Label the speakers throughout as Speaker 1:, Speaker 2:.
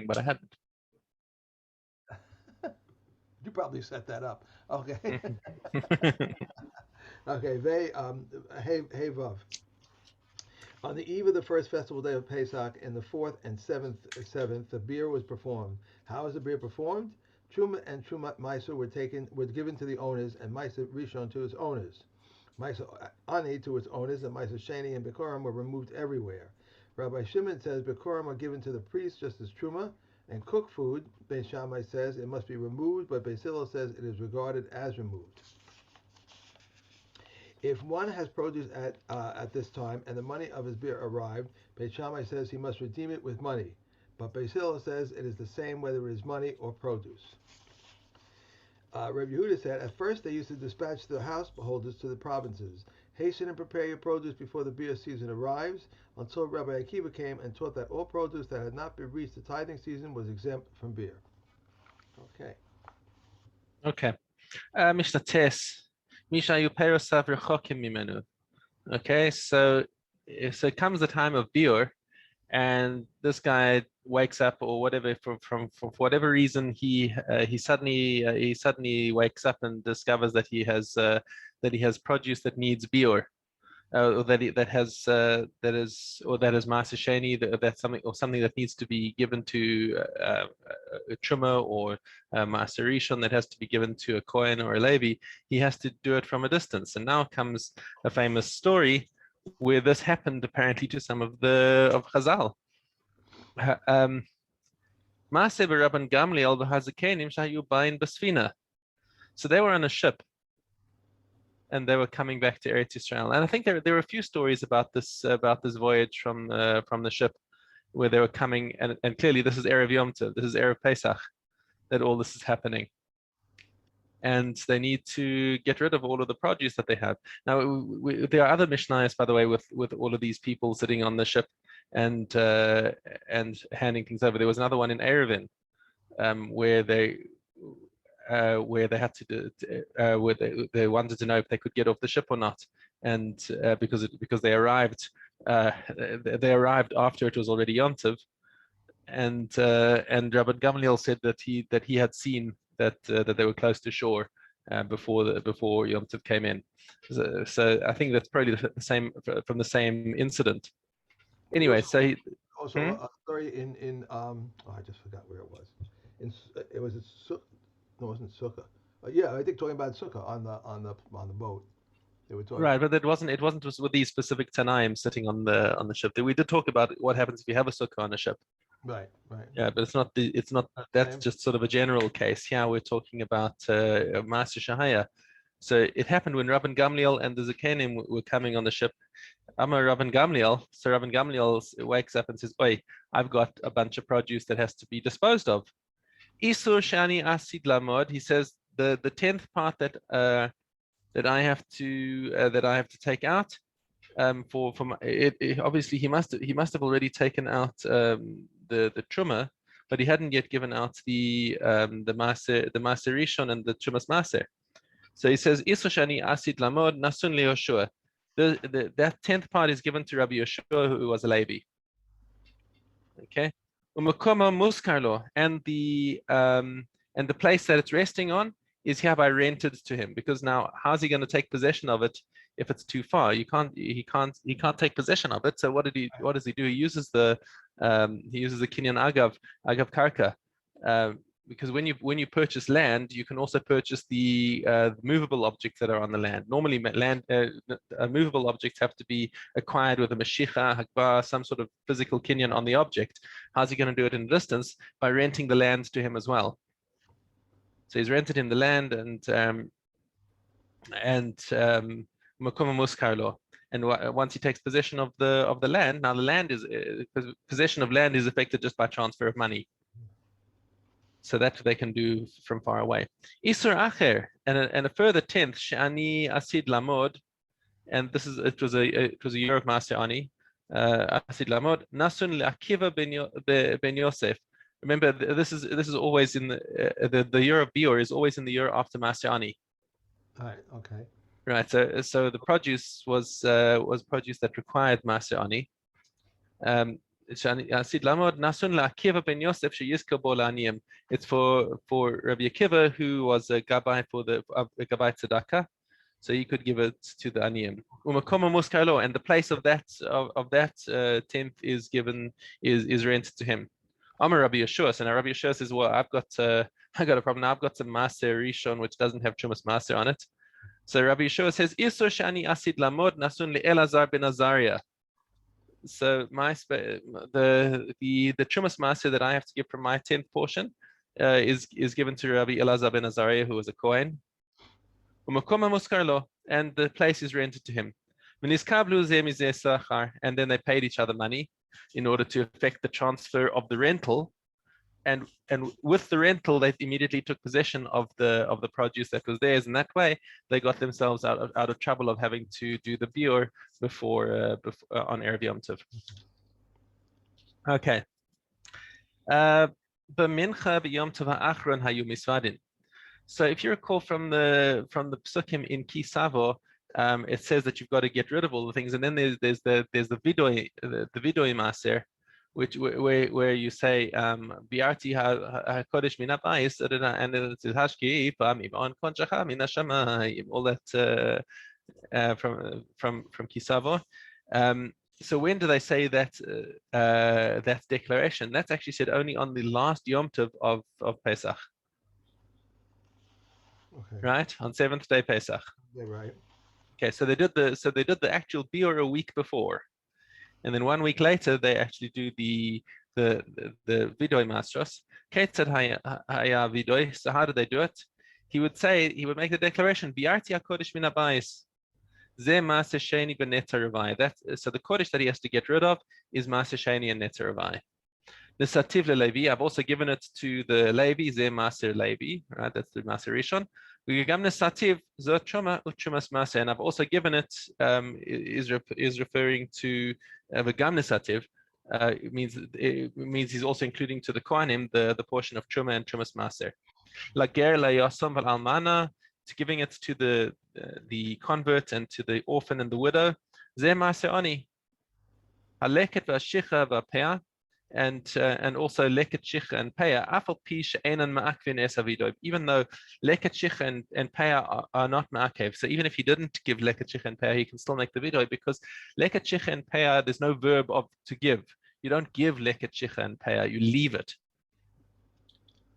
Speaker 1: but I hadn't.
Speaker 2: You probably set that up. Okay.
Speaker 1: Mhm.
Speaker 2: Okay. They hey Vav. On the eve of the first festival day of Pesach, in the fourth and seventh, the beer was performed. How was the beer performed? Truma and Truma Maaser were given to the owners, and Maaser Rishon to its owners. Maaser Ani to its owners, and Maaser Sheni and Bikurim were removed everywhere. Rabbi Shimon says Bikurim are given to the priests just as Truma, and cooked food, Beis Shammai says it must be removed, but Beis Hillel says it is regarded as removed. If one has produce at this time and the money of his beer arrived, Beit Shammai says he must redeem it with money. But Beis Hillel says it is the same whether it is money or produce. Rabbi Yehuda said, at first they used to dispatch the householders to the provinces. Hasten and prepare your produce before the beer season arrives, until Rabbi Akiva came and taught that all produce that had not been reached the tithing season was exempt from beer. Okay.
Speaker 1: Okay. Mishnah Tes. Misha Yuperosav Rechokim Mimenu. Okay, so it comes the time of Biur, and this guy wakes up or whatever for whatever reason he suddenly wakes up and discovers that he has produce that needs Biur. Or that is Maaser Sheni, that's something that needs to be given to a Truma or Maaser Rishon, that has to be given to a Kohen or a Levi. He has to do it from a distance. And now comes a famous story where this happened apparently to some of Chazal. Um, Maaser b'Rabban Gamliel v'Hazakenim shayu ba'in b'sfina. So they were on a ship and they were coming back to Eretz Yisrael. And I think there were a few stories about this voyage from the ship where they were coming, and clearly this is Erev Yom Tov, this is Erev Pesach, that all this is happening. And they need to get rid of all of the produce that they have. Now, there are other Mishnayos, by the way, with all of these people sitting on the ship and handing things over. There was another one in Erevin where they had where they wanted to know if they could get off the ship or not, and because they arrived after it was already Yom Tov, and Rabbi Gamliel said that he had seen that they were close to shore before Yom Tov came in. So I think that's probably the same from the same incident.
Speaker 2: There was
Speaker 1: Anyway, so
Speaker 2: also
Speaker 1: hmm?
Speaker 2: a story in I just forgot where it was. It was no, it wasn't Sukkah. Yeah, I think talking about Sukkah on the boat. They were talking.
Speaker 1: Right, but it wasn't with these specific Tanaim sitting on the ship. We did talk about what happens if you have a sukkah on a ship.
Speaker 2: Right, right.
Speaker 1: Yeah, but it's not
Speaker 2: Not the
Speaker 1: that's
Speaker 2: same.
Speaker 1: just sort of a general case. Here we're talking about Maaser Shahaya. So it happened when Rabban Gamliel and the Zakenim were coming on the ship. Amar Rabban Gamliel. So Rabban Gamliel wakes up and says, "Oi, I've got a bunch of produce that has to be disposed of." Isur Shani Asid Lamod. He says the 10th part that I have to take out for obviously he must have already taken out the truma, but he hadn't yet given out the maser rishon and the trumas maser. So he says Isoshani asid lamod nasun leoshua. That 10th part is given to Rabbi Yeshua, who was a Levi. Okay, umakoma muskarlo, and the place that it's resting on is hereby rented to him, because now how's he going to take possession of it if it's too far? He can't take possession of it. So what does he do? He uses the kinyan agav karka, because when you purchase land, you can also purchase the movable objects that are on the land. Normally, movable objects have to be acquired with a mashicha, hakba, some sort of physical kinyan on the object. How's he going to do it in distance? By renting the land to him as well. So he's rented him the land and makuma muskarlo. And once he takes possession of the land, now the land is possession of land is affected just by transfer of money. So that they can do from far away. Isur acher, and a further 10th, shani asid lamod, and it was a year of Maaser Ani, asid lamod nasun le'akiva ben Yosef. Remember, this is always in the year of Bior is always in the year after Maaser Ani.
Speaker 2: All right. Okay.
Speaker 1: Right. So the produce was produce that required Maaser Ani. Shani Asid Lamod Nasun Akiva ben Yosef Sheyizka Bo La'aniyim. It's for Rabbi Akiva, who was a gabbai for the gabbai tzedakah, so he could give it to the aniyim. Umakoma muskalo, and the place of that tenth is given is rented to him. Amar Rabbi Yeshua, and Rabbi Yeshua says, well, I got a problem now. I've got some Maaser Rishon which doesn't have Chumas Maaser on it. So Rabbi Yeshua says, Isur Shani Asid Lamod Nasun LeElazar ben Azariah. So the Chumas Maaser that I have to give from my 10th portion is given to Rabbi Elazar ben Azariah, who was a Kohen. And the place is rented to him. And then they paid each other money in order to effect the transfer of the rental. And with the rental, they immediately took possession of the produce that was theirs. And that way, they got themselves out of trouble of having to do the biur before on Erev Yom Tov. Okay. B'mincha b'Yom Tov ha'achron hayu misvadin. So if you recall from the psukim in Kisavo, it says that you've got to get rid of all the things, and then there's the vidoi maaser, where you say biarti hakodesh min habayis, and then it says hashki on konchacha min hashamayim, all that from Kisavo. So when do they say that declaration? That's actually said only on the last Yom Tov of Pesach.
Speaker 2: Okay.
Speaker 1: Right, on 7th day Pesach.
Speaker 2: Yeah, right.
Speaker 1: Okay, so they did the actual biur a week before, and then 1 week later they actually do the vidoi mastros. Ketzad haya vidoi. So how did they do it? He would make the declaration, Biarti hakodesh min habayis. Ze Maaser Sheni ben Netar Ravai. So the kodesh that he has to get rid of is Maaser Sheni and Netar Ravai. The Sativ Levi, I've also given it to the Levi, Ze Maaser Levi, right? That's the Maaser Rishon. Gamne Sativ Zot Chuma Uchumas Maaser, and I've also given it is referring to the Gamne Sativ. It means he's also including to the Kohanim the portion of Chuma and Chumas Maaser. Lager la Yasam val Almana, to giving it to the convert and to the orphan and the widow. Ze Maaser Ani. Haleket v'ashicha v'peah. And also leket shicha and peah, afal pi she'enan ma'akvin es avido. Even though leket shicha and peah are not ma'akev, so even if he didn't give leket shicha and peah, he can still make the vidoy, because leket shicha and peah, there's no verb of to give. You don't give leket shicha and peah, you leave it.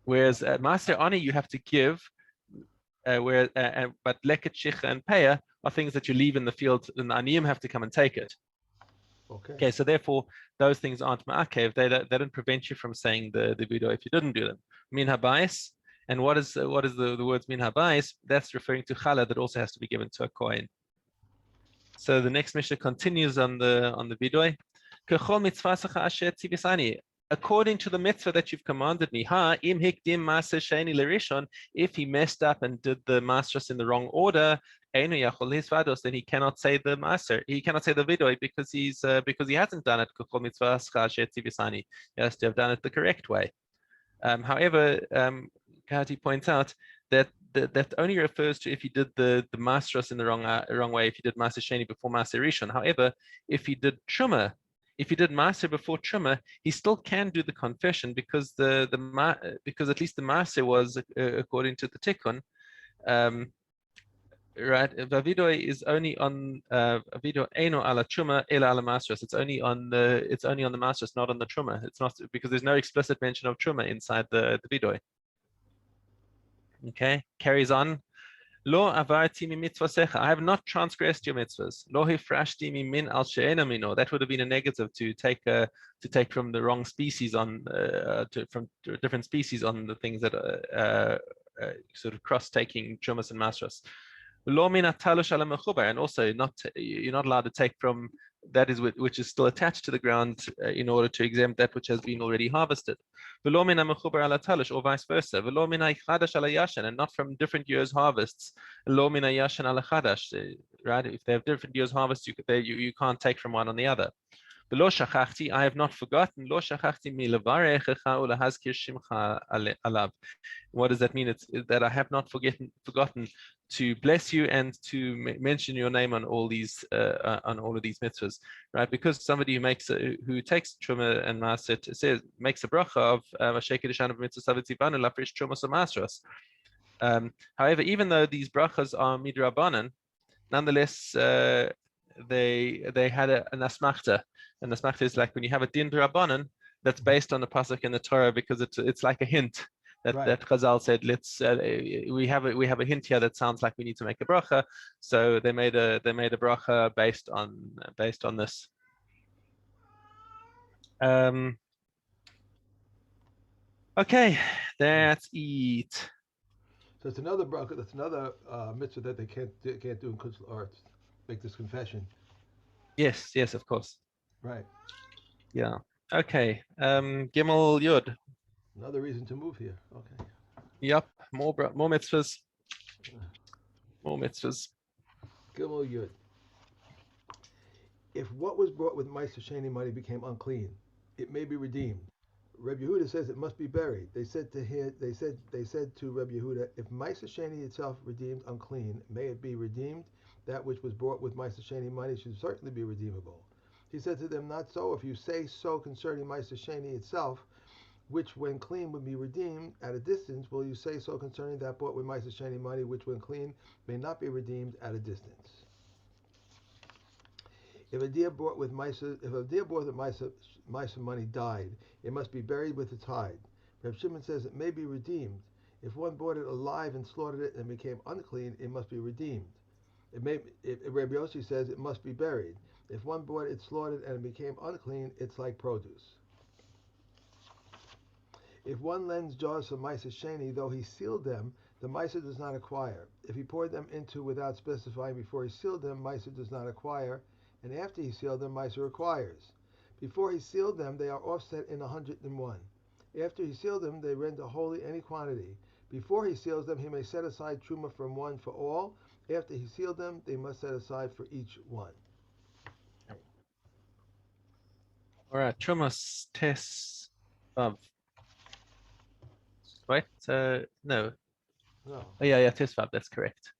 Speaker 1: Whereas at Maaser Ani, you have to give, but leket shicha and peah are things that you leave in the field, and the aniyim have to come and take it. Okay, so therefore those things aren't ma'akev. They don't prevent you from saying the video if you didn't do them. Min habayis, and what is the words min habayis? That's referring to challah that also has to be given to a kohen. So the next Mishnah continues on the video. According to the mitzvah that you've commanded me, im hikdim maaser sheni lerishon, if he messed up and did the maasros in the wrong order, then he cannot say the maaser. He cannot say the vidoi because he hasn't done it. He has to have done it the correct way. However, Kahati points out that that only refers to if he did the maasros in the wrong way. If he did maaser sheni before maaser rishon. However, if he did truma, if he did maaser before truma, he still can do the confession because because at least the maaser was according to the tikkun. Right, Vavidoi is only on Vavido Eino ala Truma ela ala Maasros. It's only on the Maasros, not on the Truma. It's not because there's no explicit mention of Truma inside the Vidoi. Okay, carries on. Lo avarti mi mitzvasecha. I have not transgressed your mitzvahs. Lo hifrashti mi min al she'ena mino. That would have been a negative to take from the wrong species from different species on the things that sort of cross-taking Trumas and Maasros. And also you're not allowed to take from that which is still attached to the ground in order to exempt that which has been already harvested. Or vice versa. And not from different years' harvests. Right? If they have different years' harvests, you can't take from one on the other. V'lo shachachti, I have not forgotten. Lo shachachti mi levarechecha ulehazkir shimcha alav. What does that mean? It's that I have not forgotten to bless you and to mention your name on all of these mitzvahs, right? Because somebody who takes truma and maaser says makes a bracha of a shekedushan of mitzvah savitzivanu lafresh truma samasras. However, even though these brachas are midrabanan, nonetheless, they had an asmachta. An asmachta is like when you have a din drabanan that's based on the pasuk in the Torah, because it's like a hint
Speaker 2: Right.
Speaker 1: that Chazal said, we have a hint here that sounds like we need to make a bracha. So they made a bracha based on this. Okay, that's it.
Speaker 2: So it's another bracha. That's another mitzvah that they can't do in Kutz or make this confession.
Speaker 1: Yes, of course.
Speaker 2: Right.
Speaker 1: Yeah. Okay. Gimel Yud.
Speaker 2: Another reason to move here. Okay.
Speaker 1: Yep. More mitzvahs. More mitzvahs.
Speaker 2: Gimel Yud. If what was brought with Maaser Sheni money became unclean, it may be redeemed. Reb Yehuda says it must be buried. They said to Reb Yehuda, if Maaser Sheni itself redeemed unclean, may it be redeemed. That which was brought with Maaser Sheni money should certainly be redeemable. He said to them, not so. If you say so concerning Maaser Sheni itself, which when clean would be redeemed at a distance, will you say so concerning that bought with Maaser Sheni money, which when clean may not be redeemed at a distance? If a deer bought with Maaser money died, it must be buried with its hide. Reb Shimon says it may be redeemed. If one bought it alive and slaughtered it and became unclean, it must be redeemed. Rabbi Yossi says it must be buried. If one bought it slaughtered and it became unclean, it's like produce. If one lends jars for Maaser Sheni, though he sealed them, the Maaser does not acquire. If he poured them into without specifying before he sealed them, Maaser does not acquire, and after he sealed them, Maaser acquires. Before he sealed them, they are offset in 101. After he sealed them, they render holy any quantity. Before he seals them, he may set aside truma from one for all. After he sealed them, they must set aside for each one.
Speaker 1: All right. Trumas tes vav. Right? No.
Speaker 2: No.
Speaker 1: Oh, yeah, tes vav. That's correct.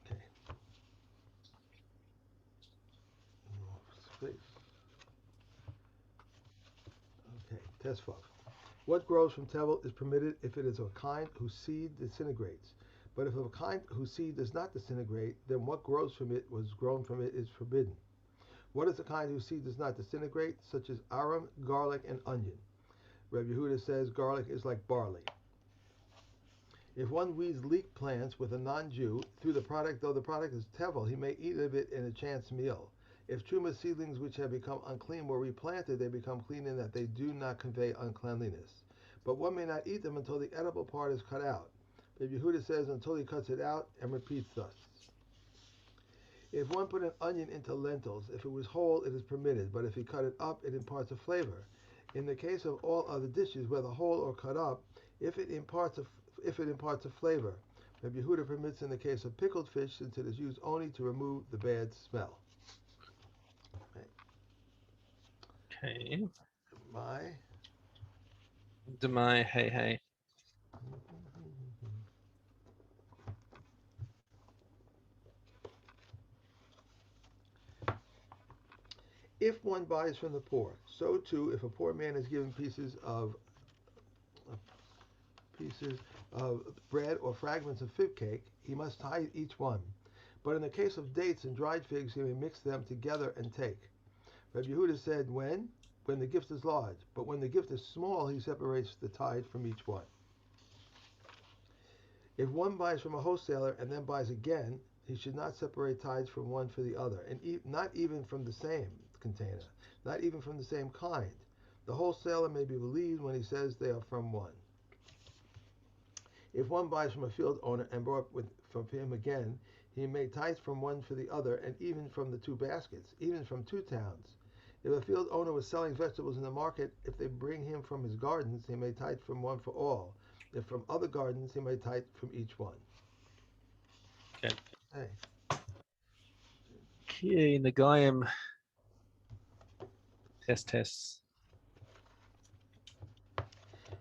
Speaker 2: Okay. Space. Okay. Tesvav. What grows from tevel is permitted if it is of a kind whose seed disintegrates. But if of a kind whose seed does not disintegrate, then what grows from it was grown from it is forbidden. What is the kind whose seed does not disintegrate, such as arum, garlic, and onion? Rabbi Yehuda says garlic is like barley. If one weeds leek plants with a non-Jew through the product, though the product is tevel, he may eat of it in a chance meal. If truma seedlings which have become unclean were replanted, they become clean in that they do not convey uncleanliness. But one may not eat them until the edible part is cut out. Rabbi Yehuda says until he cuts it out and repeats thus. If one put an onion into lentils, if it was whole, it is permitted, but if he cut it up, it imparts a flavor. In the case of all other dishes, whether whole or cut up, if it imparts a flavor, Rabbi Yehuda permits in the case of pickled fish, since it is used only to remove the bad smell. Right.
Speaker 1: Okay.
Speaker 2: My.
Speaker 1: Demai, hey.
Speaker 2: If one buys from the poor, so too if a poor man is given pieces of bread or fragments of fig cake, he must tithe each one. But in the case of dates and dried figs, he may mix them together and take. Rabbi Yehuda said, when? When the gift is large. But when the gift is small, he separates the tithe from each one. If one buys from a wholesaler and then buys again, he should not separate tithes from one for the other, and not even from the same container, not even from the same kind. The wholesaler may be believed when he says they are from one. If one buys from a field owner and brought from him again, he may tithe from one for the other, and even from the two baskets, even from two towns. If a field owner was selling vegetables in the market, if they bring him from his gardens, he may tithe from one for all. If from other gardens, he may tithe from each one.
Speaker 1: Okay.
Speaker 2: Hey.
Speaker 1: Okay, Nagayim. Test.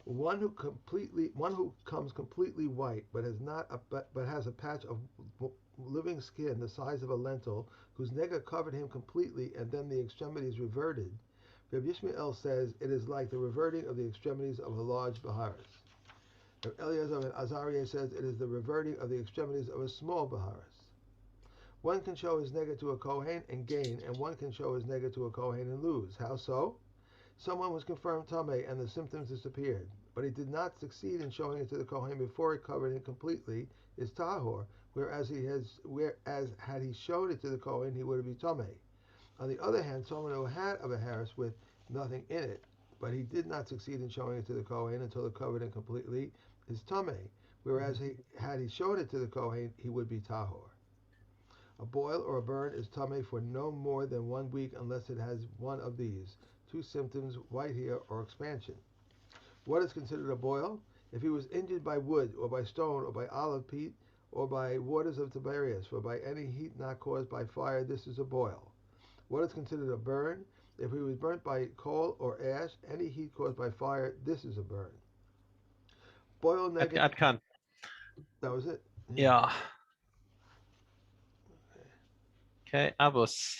Speaker 2: One who comes completely white, but has a patch of living skin the size of a lentil, whose nega covered him completely, and then the extremities reverted. Reb Yishmael says it is like the reverting of the extremities of a large baharis. Reb Eliezer ben Azariah says it is the reverting of the extremities of a small baharis. One can show his nega to a kohen and gain, and one can show his nega to a kohen and lose. How so? Someone was confirmed tameh and the symptoms disappeared, but he did not succeed in showing it to the kohen before he covered it completely, is tahor, whereas had he showed it to the kohen, he would be tameh. On the other hand, someone who had a beharis with nothing in it, but he did not succeed in showing it to the kohen until he covered it completely, is tameh, whereas had he showed it to the kohen, he would be tahor. A boil or a burn is tameh for no more than 1 week unless it has one of these two symptoms: white hair or expansion. What is considered a boil? If he was injured by wood or by stone or by olive peat or by waters of Tiberias, or by any heat not caused by fire, this is a boil. What is considered a burn? If he was burnt by coal or ash, any heat caused by fire, this is a burn. Boil negative.
Speaker 1: Atkan.
Speaker 2: That was it.
Speaker 1: Yeah. Okay, Avos.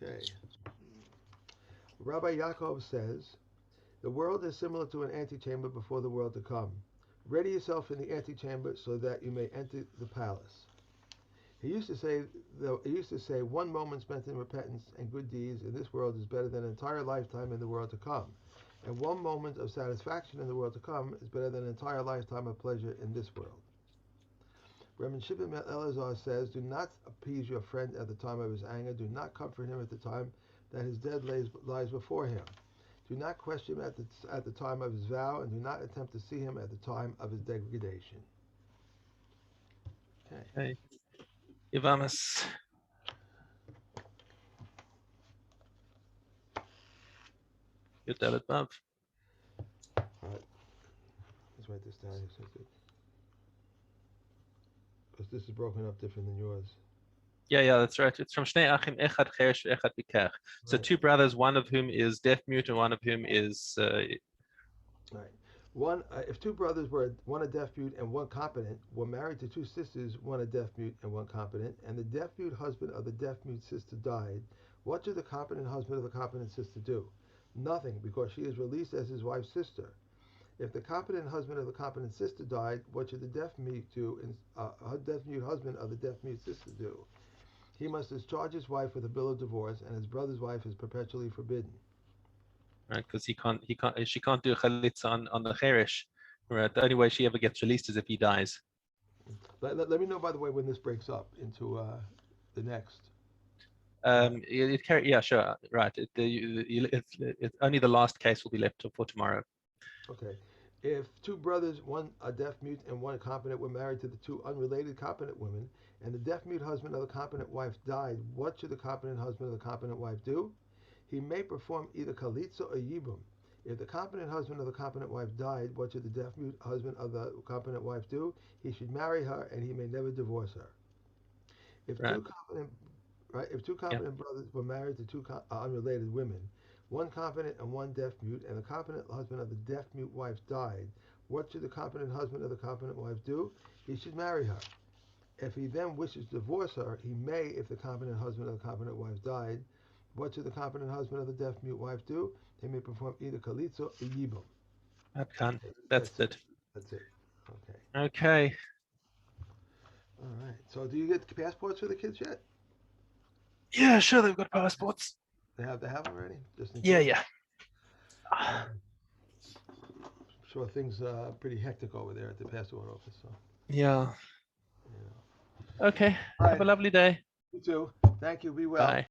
Speaker 2: Okay. Rabbi Yaakov says, the world is similar to an antechamber before the world to come. Ready yourself in the antechamber so that you may enter the palace. He used to say, 1 moment spent in repentance and good deeds in this world is better than an entire lifetime in the world to come. And 1 moment of satisfaction in the world to come is better than an entire lifetime of pleasure in this world. Rabbi Shimon ben Elazar says, do not appease your friend at the time of his anger. Do not comfort him at the time that his dead lies before him. Do not question him at the time of his vow, and do not attempt to see him at the time of his degradation.
Speaker 1: Okay. Ivamas. Good Dalit Vav.
Speaker 2: All right. Let's write this down because this is broken up different than yours.
Speaker 1: Yeah, that's right. It's from Shnei Achim Echad Cheresh Echad Bikach. So
Speaker 2: Right.
Speaker 1: 2 brothers, one of whom is deaf mute and one of whom is.
Speaker 2: Right. If 2 brothers one a deaf mute and one competent, were married to 2 sisters, one a deaf mute and one competent, and the deaf mute husband of the deaf mute sister died, what should the competent husband of the competent sister do? Nothing, because she is released as his wife's sister. If the competent husband of the competent sister died, what should the deaf mute husband of the deaf mute sister do? He must discharge his wife with a bill of divorce, and his brother's wife is perpetually forbidden.
Speaker 1: Right, because she can't do a chalitza on the cheresh. Right, the only way she ever gets released is if he dies.
Speaker 2: Let me know, by the way, when this breaks up into the next.
Speaker 1: Yeah, sure. Right. It's only the last case will be left for tomorrow.
Speaker 2: Okay. If 2 brothers, one a deaf mute and one competent, were married to the 2 unrelated competent women, and the deaf mute husband of the competent wife died, what should the competent husband of the competent wife do? He may perform either chalitza or yibum. If the competent husband of the competent wife died, what should the deaf mute husband of the competent wife do? He should marry her, and he may never divorce her. If
Speaker 1: Right.
Speaker 2: If 2 competent brothers were married to 2 unrelated women, one competent and one deaf mute, and the competent husband of the deaf mute wife died, what should the competent husband of the competent wife do? He should marry her. If he then wishes to divorce her, he may if the competent husband of the competent wife died. What should the competent husband of the deaf mute wife do? He may perform either chalitza or yibum.
Speaker 1: That's it.
Speaker 2: That's it. Okay.
Speaker 1: Okay.
Speaker 2: All right. So, do you get passports for the kids yet?
Speaker 1: Yeah, sure. They've got passports.
Speaker 2: They have already. Just in
Speaker 1: Yeah,
Speaker 2: case?
Speaker 1: yeah.
Speaker 2: I'm sure things are pretty hectic over there at the passport office. So.
Speaker 1: Yeah.
Speaker 2: You know.
Speaker 1: Okay.
Speaker 2: All
Speaker 1: Have
Speaker 2: right.
Speaker 1: a lovely day.
Speaker 2: You too. Thank you. Be well.
Speaker 1: Bye.